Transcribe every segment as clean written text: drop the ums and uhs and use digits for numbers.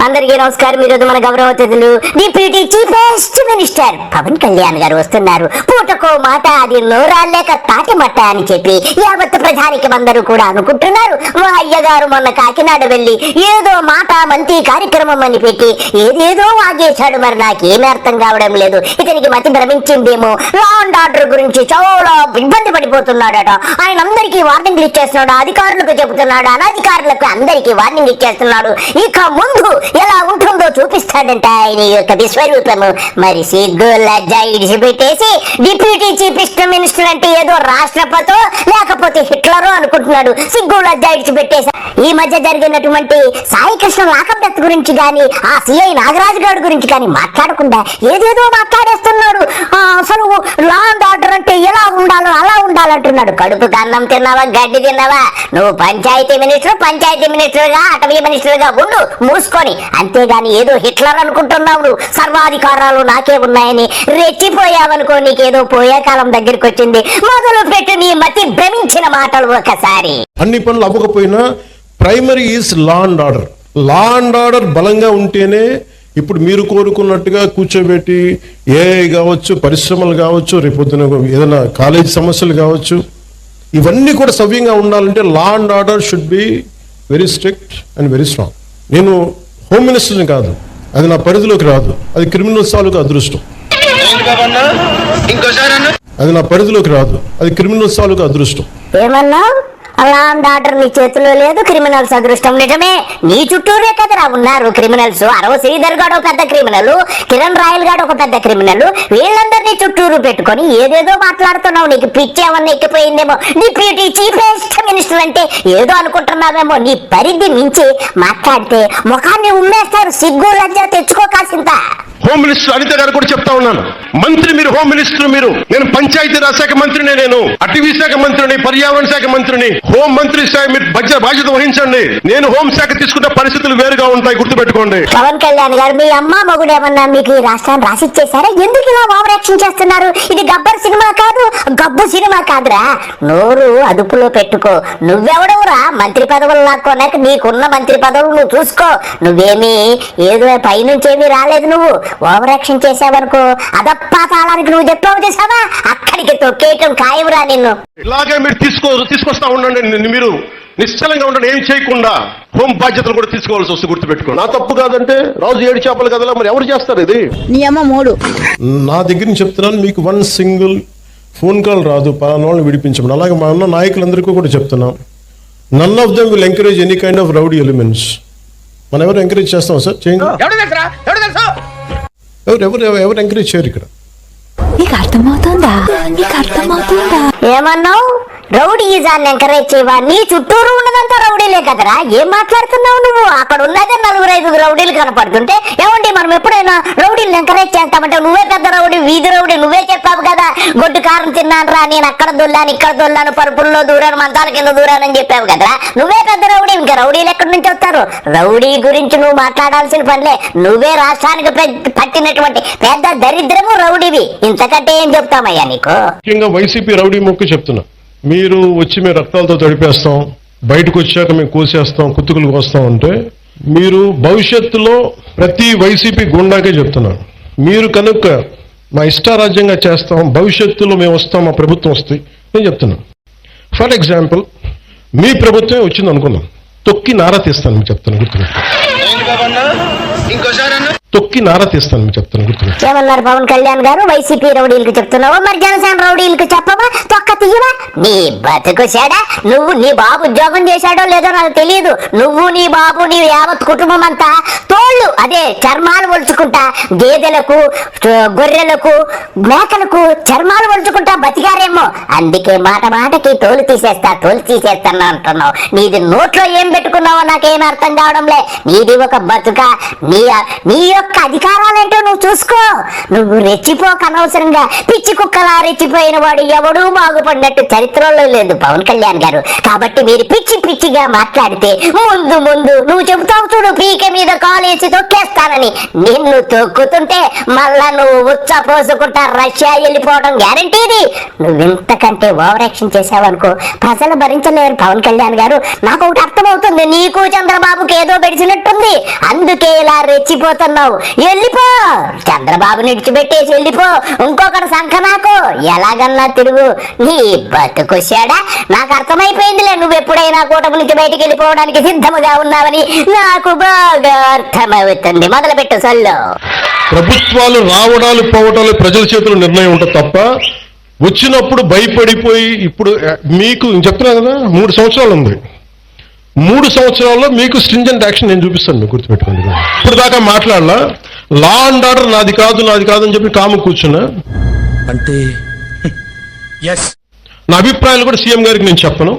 అందరికీ నమస్కారం. ఈరోజు మన గౌరవ అతిథులు deputy chief minister Pawan Kalyan గారు వస్తున్నారు. పూటకో మాట అది నోరాలేక తాటి మట్ట అని చెప్పి యావత్ ప్రజానికి అందరూ కూడా అనుకుంటున్నారు. మా అయ్యగారు మొన్న కాకినాడ వెళ్ళి ఏదో మాట మంత్రి కార్యక్రమం అని పెట్టి ఏదేదో వాగేశాడు. మరి నాకేమీ అర్థం కావడం లేదు. ఇతనికి మతి భ్రమించిందేమో. లా అండ్ ఆర్డర్ గురించి చాలా ఇబ్బంది పడిపోతున్నాడట. ఆయన అందరికీ వార్నింగ్లు ఇచ్చేస్తున్నాడు. అధికారులకు చెబుతున్నాడు, అనధికారులకు అందరికీ వార్నింగ్ ఇచ్చేస్తున్నాడు. ఇక ముందు ఎలా ఉంటుందో చూపిస్తాడంట ఆయన యొక్క విశ్వరూపము. మరి సిగ్గు లజ్జ ఇడిచిపెట్టేసి డిప్యూటీ చీఫ్ మినిస్టర్ అంటే ఏదో రాష్ట్రపతో లేకపోతే హిట్లరో అనుకుంటున్నాడు. సిగ్గు లజ్జ ఇడిచిపెట్టేసి ఈ మధ్య జరిగినటువంటి సాయి కృష్ణ లాకప్ డెత్ గురించి గాని ఆ సిఐ నాగరాజు గారి గురించి కానీ మాట్లాడకుండా ఏదేదో మాట్లాడేస్తున్నాడు. అసలు లా అండ్ ఆర్డర్ అంటే ఎలా ఉండాలో అలా ఉండాలంటున్నాడు. కడుపుకి అన్నం తిన్నావా, గడ్డి తిన్నావా? నువ్వు పంచాయతీ మినిస్టర్ గా అటవీ మినిస్టర్ గా ఉండు మూసుకొని. అంతేగాని ఏదో హిట్లర్ అనుకుంటున్నావు. నువ్వు సర్వాధికారాలు నాకే ఉన్నాయని రెచ్చిపోయావనుకో, నీకేదో పోయే కాలం దగ్గరికి వచ్చింది. మొదలు పెట్టు నీ మతి భ్రమించిన మాటలు ఒకసారి. అన్ని పనులు అవ్వకపోయినా primary is law and order. Law and order బలంగా ఉంటేనే ఇప్పుడు మీరు కోరుకున్నట్టుగా కూర్చోబెట్టి ఏఐ కావచ్చు, పరిశ్రమలు కావచ్చు, రేపొద్దున ఏదైనా కాలేజ్ సమస్యలు కావచ్చు, ఇవన్నీ కూడా సవ్యంగా ఉండాలంటే law and order should be very strict and very strong. నేను హోమ్ మినిస్టర్ని కాదు, అది నా పరిధిలోకి రాదు. అది క్రిమినల్ సాలుగా అదృష్టం. అది నా పరిధిలోకి రాదు. అది క్రిమినల్ సాలుగా అదృష్టం. ఏమన్నా లా అండ్ ఆర్డర్ నీ చేతిలో లేదు, క్రిమినల్స్ అదృష్టం. నిజమే, నీ చుట్టూరే కదరా ఉన్నారు క్రిమినల్స్. అరవ శ్రీధర్ గాడు ఒక పెద్ద క్రిమినల్, కిరణ్ రాయల్ గాడు ఒక పెద్ద క్రిమినల్. వీళ్ళందరినీ చుట్టూరు పెట్టుకొని ఏదేదో మాట్లాడుతున్నావు. నీకు పిచ్చి ఏమన్నా ఎక్కిపోయిందేమో. డిప్యూటీ చీఫెస్ట్ మినిస్టర్ అంటే ఏదో అనుకుంటున్నావేమో. నీ పరిధి మించి మాట్లాడితే ముఖాన్ని ఉమ్మేస్తారు. సిగ్గు లజ్జ తెచ్చుకో కాసింత. హోమ్ మినిస్టర్ అనిత గారు కూడా చెప్తా ఉన్నాను. మంత్రి మీరు, హోమ్ మినిస్టర్ మీరు. నేను పంచాయతీరాజ్ శాఖ మంత్రిని, నేను అటవీ శాఖ మంత్రిని, పర్యావరణ శాఖ మంత్రిని. హోం మంత్రి శాఖ మీరు బాధ్యత వహించండి. నేను హోం శాఖ తీసుకుంటే పరిస్థితులు వేరుగా ఉంటాయి, గుర్తుపెట్టుకోండి. పవన్ కళ్యాణ్ గారు మీ అమ్మ మొగుడు ఏమన్నా మీకు ఈ రాష్ట్రాన్ని రాసిచ్చేసారా? ఎందుకు ఇలా ఓవర్ యాక్షన్ చేస్తున్నారు? ఇది గబ్బర్ సినిమా కాదు, గబ్బు సినిమా కాదురా. నోరు అదుపులో పెట్టుకో. నువ్వెవడవురా మంత్రి పదవులు లాక్కోనాక? నీకున్న మంత్రి పదవులు నువ్వు చూసుకో. నువ్వేమీ ఏదో పైనుంచేమీ రాలేదు. నువ్వు ఓవర్ యాక్షన్ చేసావనుకో, అదప్పా తాళానికి నువ్వు చెప్పావు చేసావా, అక్కడికి తొక్కేయటం ఖాయమురా నిన్ను. ఇలాగే మీరు తీసుకొస్తా ఉండండి. మీరు నిశ్చలంగా ఉండండి, ఏం చేయకుండా. హోం బాధ్యతలు కూడా తీసుకోవాల్సి వస్తుంది, గుర్తుపెట్టుకో. నా తప్పు కాదంటే రాజు 7 చేపలు కదలా, మరి ఎవరు చేస్తారు ఇది? నీ అమ్మ 3. నా దగ్గర నుంచి చెప్తున్నాను, మీకు 1 సింగిల్ ఫోన్ కాల్ రాదు పలానా వాళ్ళని విడిపించమని. అలాగే మా ఉన్న నాయకులందరికీ కూడా చెప్తున్నాం, none of them will encourage any kind of rowdy elements. మనం ఎవరు ఎంకరేజ్ చేస్తాం సార్? చేయండి. ఎవరు ఎంకరేజ్ చేయరు ఇక్కడ. నీకు అర్థమవుతుందా? ఏమన్నావు? రౌడీజాన్ని ఎంకరేజ్ చేయవా? నీ చుట్టూరు ఉన్నదంతా రౌడీలే కదరా. ఏం మాట్లాడుతున్నావు నువ్వు? అక్కడ ఉన్నదే 4-5 రౌడీలు కనపడుతుంటే ఏమండి మనం ఎప్పుడైనా రౌడీలను ఎంకరేజ్ చేస్తామంటే నువ్వే పెద్ద రౌడీ, వీధి రౌడీ. నువ్వే చెప్పావు కదా, గొడ్డు కారం తిన్నాను రా, నేను అక్కడ దొల్లాను, ఇక్కడ దొల్లాను, పరుపుల్లో దూరాను, మంచాల కింద దూరాను అని చెప్పావు కదరా. నువ్వే పెద్ద రౌడీ. ఇంకా రౌడీలు ఎక్కడి నుంచి వస్తారు? రౌడీ గురించి నువ్వు మాట్లాడాల్సిన పనిలే. నువ్వే రాష్ట్రానికి పట్టినటువంటి పెద్ద దరిద్రము రౌడీవి. ఇంతకంటే ఏం చెప్తామయ్యా నీకు? ముఖ్యంగా వైసీపీ రౌడీ మొక్కు చెప్తున్నా. మీరు వచ్చి మేము రక్తాలతో తడిపేస్తాం, బయటకు వచ్చాక మేము కోసేస్తాం, కుత్తుకులు కోస్తాం అంటే మీరు భవిష్యత్తులో ప్రతి వైసీపీ గుండాకే చెప్తున్నాను, మీరు కనుక మా ఇష్టారాజ్యంగా చేస్తాం, భవిష్యత్తులో మేము వస్తాం, మా ప్రభుత్వం వస్తాయి నేను చెప్తున్నాను. ఫర్ ఎగ్జాంపుల్, మీ ప్రభుత్వమే వచ్చింది అనుకున్నాం, తొక్కి నారా తీస్తాను మీకు చెప్తాను, గుర్తుపెట్టుకో. తొక్కి నారా తీస్తాను మీకు చెప్తాను, గుర్తుపెట్టుకో. ఏమన్నారు పవన్ కళ్యాణ్ గారు? వైసీపీ రౌడీలకు చెప్తున్నావా? మరి జనసేన రౌడీలకు చెప్పవా? తొక్క తీయవా? నీ బతుకు చెడా. నువ్వు నీ బాబు ఉద్యోగం చేశాడో లేదో నాకు తెలియదు. నువ్వు నీ బాబు నీ యావత్ కుటుంబం అంతా తోళ్ళు అదే చర్మాలు ఒలుచుకుంటా, గేదెలకు, గొర్రెలకు, మేకలకు చర్మాలు ఒలుచుకుంటా బతికారేమో. అందుకే మాటకి తోలు తీసేస్తాను అంటున్నావు. నీది నోట్లో ఏం పెట్టుకున్నావో నాకేం అర్థం కావడంలే. నీది ఒక బతుక. నీ యొక్క అధికారాలేంటో నువ్వు చూసుకో. నువ్వు రెచ్చిపోక అనవసరంగా. పిచ్చి కుక్కలా రెచ్చిపోయిన వాడు ఎవడూ బాగుపడినట్టు చరిత్రలో లేదు పవన్ కళ్యాణ్ గారు. కాబట్టి మీరు పిచ్చి పిచ్చిగా మాట్లాడితే ముందు ముందు నువ్వు చెబుతావు చూడు, పీక మీద కాలేసి తొక్కేస్తానని. నిన్ను తొక్కుతుంటే మళ్ళా నువ్వు ఉచ్చ పోసుకుంటా రష్యా వెళ్ళిపోవడం గ్యారంటీది. నువ్వు ఇంతకంటే ఓవర్ యాక్షన్ చేసావనుకో ప్రజలు భరించలేరు పవన్ కళ్యాణ్ గారు. నాకు ఒకటి అర్థమవుతుంది, నీకు చంద్రబాబుకి ఏదో పెడిచినట్టుంది, అందుకే ఇలా రెచ్చిపోతున్నావు. వెళ్ళిపో, చంద్రబాబుని విడిచిపెట్టేసి వెళ్ళిపో. ఇంకొకటి సంఖ నాకు ఎలాగన్నా తిరుగు. నీ బతుకొచ్చాడా? నాకు అర్థమైపోయిందిలే, నువ్వు ఎప్పుడైనా కూటమి నుంచి బయటికి వెళ్ళిపోవడానికి సిద్ధముగా ఉన్నావని నాకు బాగా అర్థమవుతుంది. మొదలుపెట్టు సొల్లు. ప్రభుత్వాలు రావడాలు పోవడాలు ప్రజల చేతుల్లో నిర్ణయం ఉంటుంది తప్ప వచ్చినప్పుడు భయపడిపోయి. ఇప్పుడు మీకు చెప్తున్నా కదా, 3 సంవత్సరాలు ఉంది. 3 సంవత్సరాల్లో మీకు స్ట్రింజెంట్ యాక్షన్ నేను చూపిస్తాను, మీకు గుర్తుపెట్టుకోండి. ఇప్పుడు దాకా మాట్లాడాలా, లా అండ్ ఆర్డర్ నాది కాదు అని చెప్పి కాము కూర్చున్నా. అంటే నా అభిప్రాయాలు కూడా సీఎం గారికి నేను చెప్పను.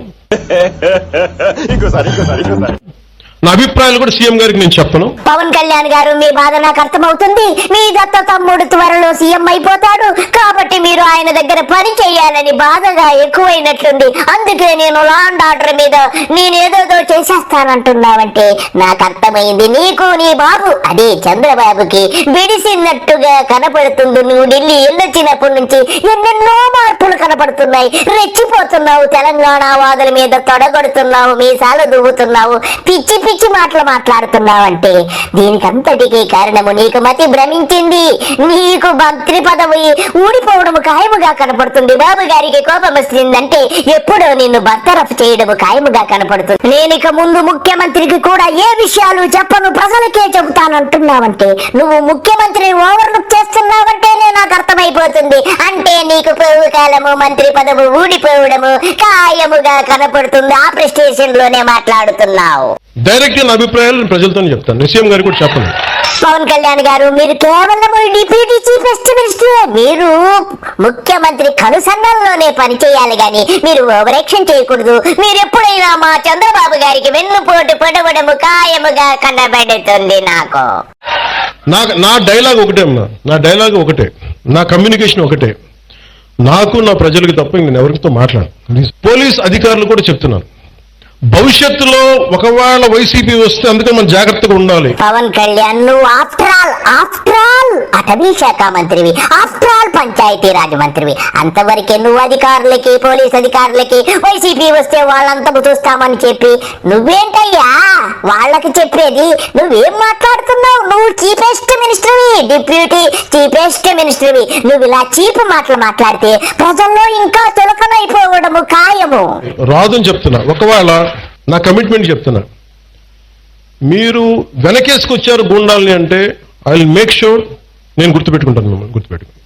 నా అభిప్రాయాలు కూడా సీఎం గారికి నేను చెప్పను. పవన్ కళ్యాణ్ గారు, మీ బాధ నాకు అర్థమవుతుంది. మీ దత్త తమ్ముడు త్వరలో సీఎం అయిపోతాడు కాబట్టి మీరు ఆయన దగ్గర పని చేయాలని బాధగా ఎక్కువైనట్లుంది. అందుకే నేను లా అండ్ ఆర్డర్ మీద నేనేదో చేసేస్తానంటున్నావంటే నాకు అర్థమైంది. నీకు నీ బాబు అదే చంద్రబాబుకి బిడిసినట్టుగా కనపడుతుంది. నువ్వు ఢిల్లీ వెళ్ళొచ్చినప్పటి నుంచి ఎన్నెన్నో మార్పులు కనపడుతున్నాయి. రెచ్చిపోతున్నావు, తెలంగాణ వాదుల మీద తొడగొడుతున్నావు, మీసాలు దువ్వుతున్నావు, పిచ్చి పిచ్చి మాటలు మాట్లాడుతున్నావంటే దీనికంతటికీ కారణము నీకు మతి భ్రమించింది. నీకు మంత్రి పదవి ఊడిపోవడము ఖాయముగా కనపడుతుంది. బాబు గారికి కోపం వస్తుందంటే ఎప్పుడో నిన్ను బర్తరఫ్ చేయడము ఖాయముగా కనపడుతుంది. నేను ఇక ముందు ముఖ్యమంత్రికి కూడా ఏ విషయాలు చెప్పను, ప్రజలకే చెబుతానంటున్నావంటే నువ్వు ముఖ్యమంత్రి ఓవర్లుక్ చేస్తున్నావంటేనే నాకు అర్థమైపోతుంది. అంటే నీకు పోవు కాలము మంత్రి పదవి ఊడిపోవడము ఖాయముగా కనపడుతుంది. ఆ ప్రెస్టేషన్ లోనే మాట్లాడుతున్నావు. డైరెక్ట్ నా అభిప్రాయాలు ప్రజలతో చెప్తాను, సీఎం గారికి కూడా చెప్పను. పవన్ కళ్యాణ్ గారు, మీరు కేవలం డిప్యూటీ చీఫ్ మినిస్టర్. మీరు ముఖ్యమంత్రి కనుసన్నల్లోనే పనిచేయాలి గాని మీరు ఓవర్ యాక్షన్ చేయకూడదు. మీరు ఎప్పుడైనా మా చంద్రబాబు గారికి వెన్నుపోటు పొడవడము ఖాయముగా కనబడుతుంది. నా డైలాగ్ ఒకటే అమ్మా, నా డైలాగ్ ఒకటే, నా కమ్యూనికేషన్ ఒకటే. నాకు నా ప్రజలకు తప్ప నేను ఎవరితో మాట్లాడు. పోలీస్ అధికారులు కూడా చెప్తున్నాను, భవిష్యత్తులో ఒకవేళ వైసీపీ వస్తే అందుకని మనం జాగ్రత్తగా ఉండాలి. పవన్ కళ్యాణ్, నువ్వు ఆఫ్టర్ ఆల్ అటవీ శాఖ మంత్రివి, ఆఫ్టర్ ఆల్ పంచాయతీ రాజ్ మంత్రివి. అంతవరకే నువ్వు అధికారులకి, పోలీస్ అధికారులకి వైసీపీ వస్తే వాళ్ళంతా చూస్తామని చెప్పి నువ్వేంటయ్యా వాళ్ళకి చెప్పేది? నువ్వేం మాట్లాడుతున్నావు? నువ్వు చీఫెస్ట్ మినిస్టర్వి, డిప్యూటీ చీఫెస్ట్ మినిస్టర్వి. నువ్వు ఇలా చీప్ మాటలు మాట్లాడితే ప్రజల్లో ఇంకా చులకనైపోవడము ఖాయము. రాదని చెప్తున్నా, ఒకవేళ నా కమిట్మెంట్ చెప్తున్నా, మీరు వెనకేసుకొచ్చారు గూండాల్ని అంటే ఐ విల్ మేక్ షూర్ నేను గుర్తుపెట్టుకుంటాను, మిమ్మల్ని గుర్తుపెట్టుకుంటాను.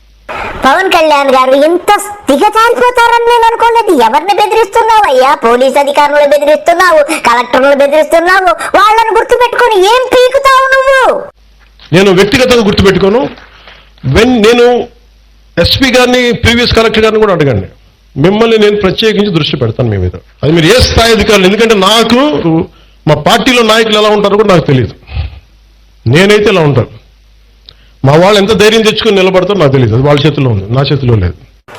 పవన్ కళ్యాణ్ గారు, ఇంత దిగజారిపోతారని నేను అనుకోలేదు. ఎవరిని బెదిరిస్తున్నావు అయ్యా? పోలీస్ అధికారులను బెదిరిస్తున్నావు, కలెక్టర్లను బెదిరిస్తున్నావు. వాళ్ళని గుర్తుపెట్టుకొని ఏం పీకుతావు నువ్వు? నేను వ్యక్తిగతంగా గుర్తుపెట్టుకోను. నేను ఎస్పీ గారిని, ప్రీవియస్ కలెక్టర్ గారిని కూడా అడగండి, మిమ్మల్ని నేను ప్రత్యేకించి దృష్టి పెడతాను మీ మీద. అది మీరు ఏ స్థాయి అధికారులు, ఎందుకంటే నాకు మా పార్టీలో నాయకులు ఎలా ఉంటారో కూడా నాకు తెలియదు. నేనైతే ఇలా ఉంటాను, మా వాళ్ళు ఎంత ధైర్యం తెచ్చుకొని నిలబడతారో నాకు తెలియదు. అది వాళ్ళ చేతిలో ఉంది, నా చేతిలో లేదు.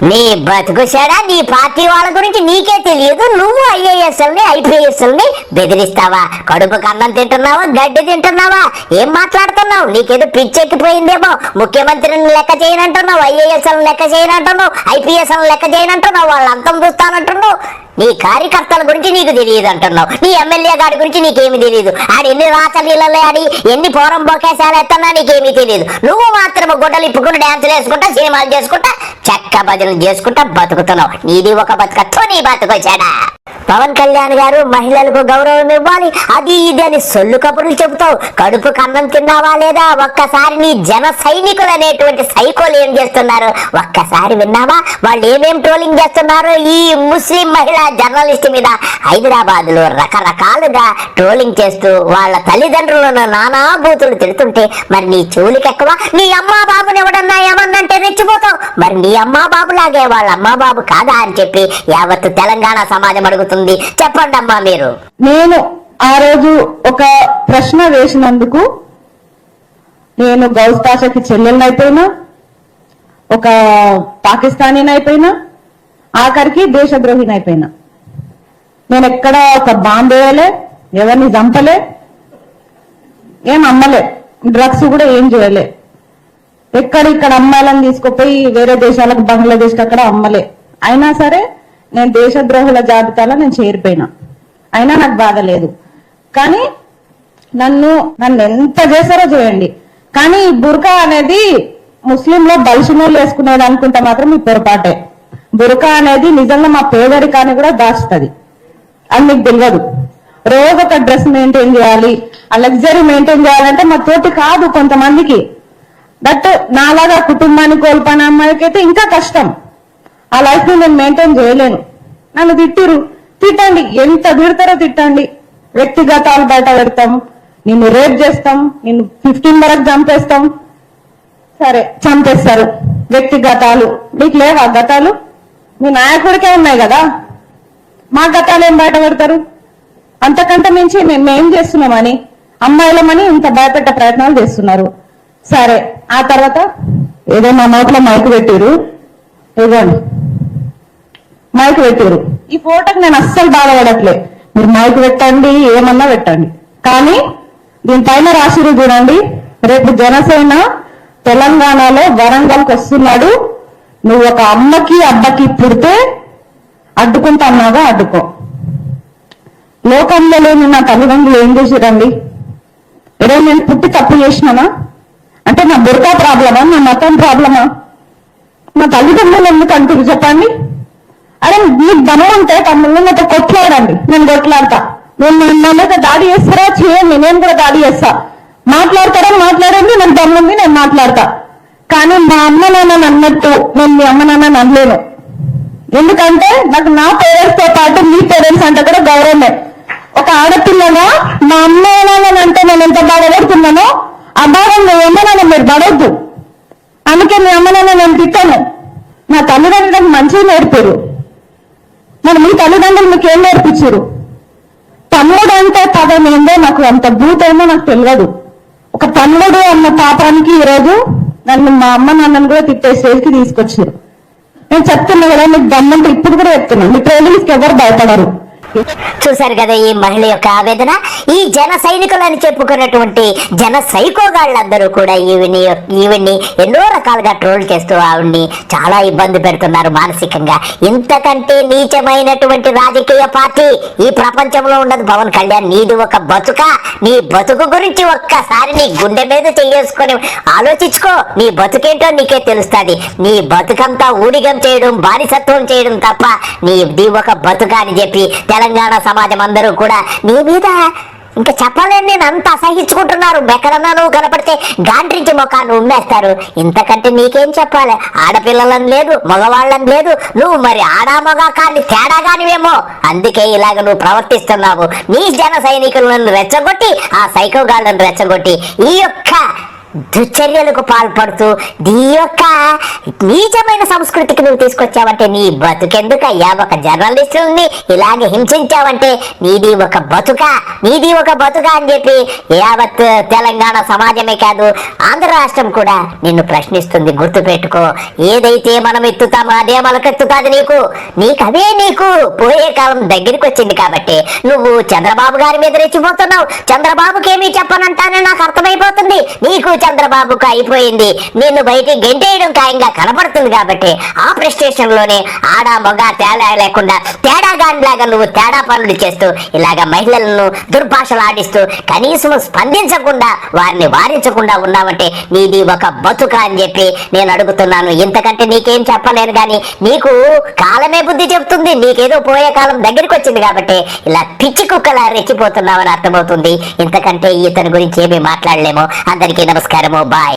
నీ బతుకుశాడా? నీ పార్టీ వాళ్ళ గురించి నీకే తెలియదు. నువ్వు ఐఏఎస్ఎల్ని, ఐపీఎస్ఎల్ని బెదిరిస్తావా? కడుపుకు అన్నం తింటున్నావా, గడ్డి తింటున్నావా? ఏం మాట్లాడుతున్నావు? నీకేదో పిచ్చెక్కిపోయిందేమో. ముఖ్యమంత్రిని లెక్క చేయనంటున్నావు, ఐఏఎస్ఎల్ లెక్క చేయనంటున్నావు, ఐపీఎస్ఎల్ లెక్క చేయనంటున్నావు, వాళ్ళ అంతం చూస్తానంటున్నావు. నీ కార్యకర్తల గురించి నీకు తెలియదు అంటున్నావు. నీ ఎమ్మెల్యే గారి గురించి నీకేమి తెలియదు. ఆడు ఎన్ని రాచలీలలో ఆడి ఎన్ని పోరం బొకేసాలు ఎత్తన్నా నీకేమీ తెలియదు. నువ్వు మాత్రం గుడ్డలు ఇప్పుకుని డ్యాన్సులు వేసుకుంటా, సినిమాలు చేసుకుంటా, చెక్క భజనలు చేసుకుంటా బతుకుతున్నావు. నీది ఒక బతుకతో నీ బతుకొచ్చాడా? పవన్ కళ్యాణ్ గారు, మహిళలకు గౌరవం ఇవ్వాలి, అది ఇది అని సొల్లు కబుర్లు చెబుతావు. కడుపు కన్నం తిన్నావా లేదా? ఒక్కసారి నీ జన సైనికులు అనేటువంటి సైకోలు ఏం చేస్తున్నారు ఒక్కసారి విన్నావా? వాళ్ళు ఏమేం ట్రోలింగ్ చేస్తున్నారు ఈ ముస్లిం మహిళా జర్నలిస్ట్ మీద హైదరాబాద్ లో రకరకాలుగా ట్రోలింగ్ చేస్తూ వాళ్ళ తల్లిదండ్రులను నానా బూతులు తిడుతుంటే మరి నీ చెవులకెక్కువ? నీ అమ్మా బాబుని ఎవడన్నా ఏమన్నంటే రెచ్చిపోతావు. మరి నీ అమ్మా బాబు లాగే వాళ్ళ అమ్మా బాబు కాదా అని చెప్పి యావత్తు తెలంగాణ సమాజం అడుగుతుంది. చెప్పండి అమ్మా మీరు. నేను ఆ రోజు ఒక ప్రశ్న వేసినందుకు నేను గౌస్ పాషాకి చెల్లెల్ని అయిపోయినా, ఒక పాకిస్తానీని అయిపోయినా, ఆఖరికి దేశద్రోహిని అయిపోయినా. నేను ఎక్కడ ఒక బాంబు వేయలే, ఎవరిని చంపలే, ఏం అమ్మలే, డ్రగ్స్ కూడా ఏం చేయలే. ఇక్కడ అమ్మాయిలను తీసుకుపోయి వేరే దేశాలకు, బంగ్లాదేశ్ అక్కడ అమ్మలే. అయినా సరే నేను దేశద్రోహుల జాబితాలో నేను చేరిపోయినా. అయినా నాకు బాధ లేదు. కానీ నన్ను ఎంత చేశారో చేయండి, కానీ ఈ బుర్కా అనేది ముస్లింలో బలిసినోళ్ళు వేసుకునేది అనుకుంటే మాత్రం ఈ పొరపాటే. బుర్కా అనేది నిజంగా మా పేదరికాన్ని కూడా దాచుతుంది. అది మీకు తెలియదు. రోజు ఒక డ్రెస్ మెయింటైన్ చేయాలి, ఆ లగ్జరీ మెయింటైన్ చేయాలంటే మా తోటి కాదు కొంతమందికి. దట్ నాలాగా కుటుంబాన్ని కోల్పోయిన అమ్మాయికి అయితే ఇంకా కష్టం. ఆ లైఫ్ ని నేను మెయింటైన్ చేయలేను. నన్ను తిట్టండి, ఎంత తిడతారో తిట్టండి. వ్యక్తిగతాలు బయట పెడతాం, నిన్ను రేప్ చేస్తాం, నిన్ను 15 వరకు చంపేస్తాం. సరే చంపేస్తారు, వ్యక్తిగతాలు. మీకు లేవా గతాలు? మీ నాయకుడికే ఉన్నాయి కదా, మా గతాలు ఏం బయట పెడతారు? అంతకంటే మించి మేమేం చేస్తున్నామని, అమ్మాయిలమని ఇంత భయపెట్టే ప్రయత్నాలు చేస్తున్నారు. సరే ఆ తర్వాత ఏదో మా నోట్లో మైకు పెట్టిరు, ఇవ్వండి మైకు పెట్టిరు. ఈ ఫోటోకి నేను అస్సలు బాధపడట్లే. మీరు మైకు పెట్టండి, ఏమన్నా పెట్టండి, కానీ దీనిపైన రాసిరు చూడండి, రేపు జనసేన తెలంగాణలో వరంగల్కి వస్తున్నాడు, నువ్వు ఒక అమ్మకి అబ్బకి పుడితే అడ్డుకుంటున్నావా అడ్డుకో. లోకంలో లేని నా తల్లిదండ్రులు ఏం చేసిరండి? ఈరోజు నేను పుట్టి తప్పు చేసినానా? అంటే నా బుర్కా ప్రాబ్లమా, నా మతం ప్రాబ్లమా? నా తల్లిదండ్రులు ఎందుకు అంటారు చెప్పండి? అరే మీకు దమ్ము ఉంటే తమ్ముళ్ళు నాతో కొట్లాడండి, నేను కొట్లాడతా. నా మీద దాడి చేస్తారా? చేయండి, నేను కూడా దాడి చేస్తా. మాట్లాడతారా? మాట్లాడండి, నాకు దమ్ముంది, నేను మాట్లాడతా. కానీ మా అమ్మ నాన్న అన్నట్టు నేను మీ అమ్మ నాన్న అనలేను. ఎందుకంటే నాకు నా పేరెంట్స్ తో పాటు మీ పేరెంట్స్ అంటే కూడా గౌరవమే. ఒక ఆడపిల్లగా మా అమ్మ నాన్న అంటే నేను ఎంత బాధపడుతున్నానో ఆ భాగం మీ అమ్మ నాన్న మీరు పడవద్దు. అందుకే మీ అమ్మ నాన్న నేను తిట్టాను. నా తల్లిదండ్రులకు మంచిగా నేర్పారు. మరి మీ తల్లిదండ్రులు మీకు ఏం నేర్పించారు? తమ్ముడు అంటే పదం ఏందో నాకు అంత భూతేమో నాకు తెలియదు. ఒక తమ్ముడు అన్న పాపానికి ఈరోజు నన్ను మా అమ్మ నాన్నని కూడా తిట్టే స్టేజ్కి తీసుకొచ్చారు. నేను చెప్తున్నా కదా, మీకు దమ్మంటే ఇప్పుడు కూడా చెప్తున్నాను, మీ ట్రైనింగ్స్కి ఎవరు భయపడరు. చూశారు కదా ఈ మహిళ యొక్క ఆవేదన. ఈ జన సైనికులని చెప్పుకున్నటువంటి జన సైకోగాళ్ళందరూ కూడా ఈవిడ్ని ఎన్నో రకాలుగా ట్రోల్ చేస్తూ ఆవిడ్ని చాలా ఇబ్బంది పెడుతున్నారు మానసికంగా. ఇంతకంటే నీచమైనటువంటి రాజకీయ పార్టీ ఈ ప్రపంచంలో ఉండదు పవన్ కళ్యాణ్. నీది ఒక బతుక. నీ బతుకు గురించి ఒక్కసారి నీ గుండె మీద చేసుకొని ఆలోచించుకో. నీ బతుకేంటో నీకే తెలుస్తుంది. నీ బతుకంతా ఊడిగం చేయడం, బానిసత్వం చేయడం తప్ప నీది ఒక బతుక అని చెప్పి తెలంగాణ సమాజం అందరూ కూడా నీ మీద ఇంకా చెప్పలేని నేను అంత అసహించుకుంటున్నారు. ఎక్కడన్నా నువ్వు కనపడితే గాండ్రించి ముఖాన్ని ఉమ్మేస్తారు. ఇంతకంటే నీకేం చెప్పాలి? ఆడపిల్లలని లేదు, మగవాళ్ళని లేదు, నువ్వు మరి ఆడా మగ కానీ తేడా కానివేమో. అందుకే ఇలాగ నువ్వు ప్రవర్తిస్తున్నావు. నీ జన సైనికులను రెచ్చగొట్టి, ఆ సైకోగాళ్ళను రెచ్చగొట్టి ఈ యొక్క దుశ్చర్యలకు పాల్పడుతూ ఈ యొక్క నీచమైన సంస్కృతికి నువ్వు తీసుకొచ్చావంటే నీ బతుకెందుకయ్యా? ఒక జర్నలిస్టుల్ని ఇలాగే హింసించావంటే నీది ఒక బతుక, నీది ఒక బతుక అని చెప్పి యావత్ తెలంగాణ సమాజమే కాదు ఆంధ్ర రాష్ట్రం కూడా నిన్ను ప్రశ్నిస్తుంది. గుర్తుపెట్టుకో, ఏదైతే మనం ఎత్తుతామో అదే మనకెత్తుతాది. నీకు నీకు పోయే కాలం దగ్గరికి వచ్చింది కాబట్టి నువ్వు చంద్రబాబు గారి మీద రెచ్చిపోతున్నావు. చంద్రబాబుకి ఏమీ చెప్పనంటానని నాకు అర్థమైపోతుంది. నీకు చంద్రబాబుకు అయిపోయింది. నిన్ను బయటికి గెంటేయడం ఖాయంగా కనపడుతుంది కాబట్టి ఆ ప్రెస్టేషన్ లోనే ఆడా మగ తేడా లేకుండా తేడాగానిలాగా నువ్వు తేడా పనులు చేస్తూ ఇలాగ మహిళలను దుర్భాషలు ఆడిస్తూ కనీసం స్పందించకుండా వారిని వారించకుండా ఉన్నావంటే నీది ఒక బతుక అని చెప్పి నేను అడుగుతున్నాను. ఇంతకంటే నీకేం చెప్పలేను. కానీ నీకు కాలమే బుద్ధి చెప్తుంది. నీకేదో పోయే కాలం దగ్గరికి వచ్చింది కాబట్టి ఇలా పిచ్చి కుక్కలా రెచ్చిపోతున్నావని అర్థమవుతుంది. ఇంతకంటే ఇతని గురించి ఏమీ మాట్లాడలేము. అందరికీ నమస్కారము. బాయ్.